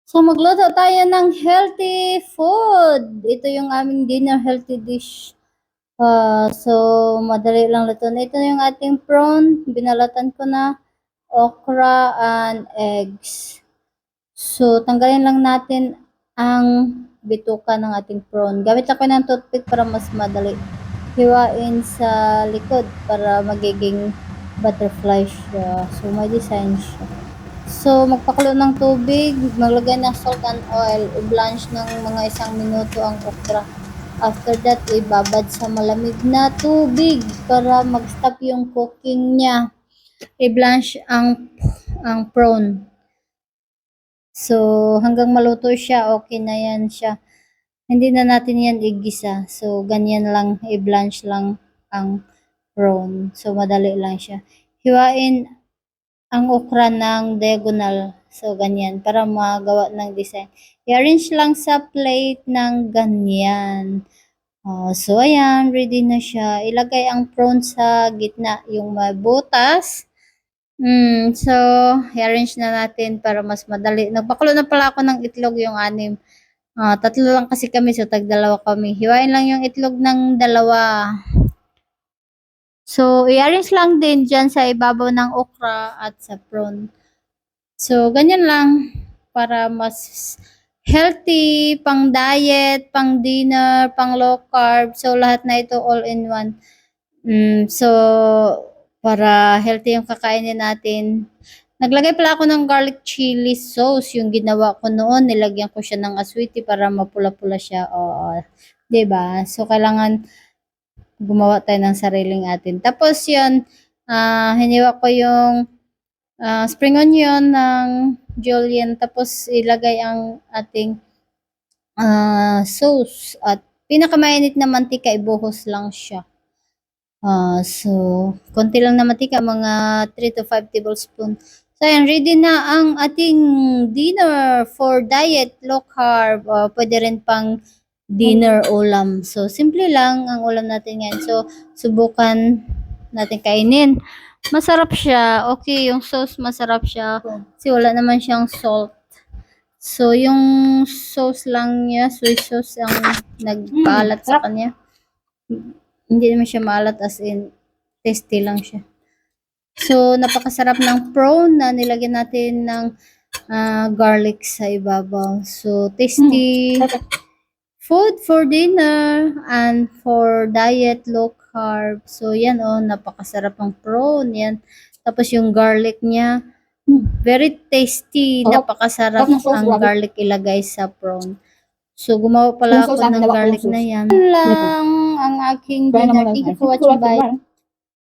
So, magluto tayo ng healthy food. Ito yung aming dinner healthy dish. So, madali lang luto na. Ito yung ating prawn. Binalatan ko na okra and eggs. So, tanggalin lang natin ang bituka ng ating prawn. Gamit ako ng toothpick para mas madali. Hiwain sa likod para magiging butterfly siya. So, may design siya. So, magpakulo ng tubig, maglagay ng salt and oil, i-blanch ng mga 1 minuto ang okra. After that, ibabad sa malamig na tubig para mag-stop yung cooking niya. I-blanch ang prawn. So, hanggang maluto siya, okay na yan siya. Hindi na natin yan igisa. So, ganyan lang, i-blanch lang ang prawn. So, madali lang siya. Hiwain ang okra ng diagonal. So, ganyan. Para magawa ng design. I-arrange lang sa plate ng ganyan. So, ayan. Ready na siya. Ilagay ang prawn sa gitna. Yung may butas. So, i-arrange na natin para mas madali. Nagpakulo na pala ako ng itlog yung 6. Tatlo lang kasi kami. So, tag-2 kami. Hiwain lang yung itlog ng 2. So, i-arrange lang din dyan sa ibabaw ng okra at sa prawn. So, ganyan lang para mas healthy, pang diet, pang dinner, pang low carb. So, lahat na ito all in one. So, para healthy yung kakainin natin. Naglagay pala ako ng garlic chili sauce. Yung ginawa ko noon, nilagyan ko siya ng aswiti para mapula-pula siya. Oo, 'di ba? So, kailangan gumawa tayo ng sariling atin. Tapos yun, hiniwa ko yung spring onion ng julienne. Tapos ilagay ang ating sauce. At pinakamainit na mantika, ibuhos lang siya. So, konti lang na mantika, mga 3 to 5 tablespoon. So, ayan, ready na ang ating dinner for diet, low carb. Pwede rin pang dinner ulam. So, simple lang ang ulam natin ngayon. So, subukan natin kainin. Masarap siya. Okay, yung sauce masarap siya. Kasi wala naman siyang salt. So, yung sauce lang niya, soy sauce ang nagpaalat sa kanya. Hindi naman siya maalat, as in, tasty lang siya. So, napakasarap ng prawn na nilagyan natin ng garlic sa ibabaw. So, tasty food for dinner and for diet, low carb. So, yan napakasarap ng prawn. Yan. Tapos yung garlic niya, very tasty. Napakasarap ang garlic ilagay sa prawn. So, gumawa pala ako ng garlic na yan. Yan lang ang aking dinner. Thank you for watching. Bye.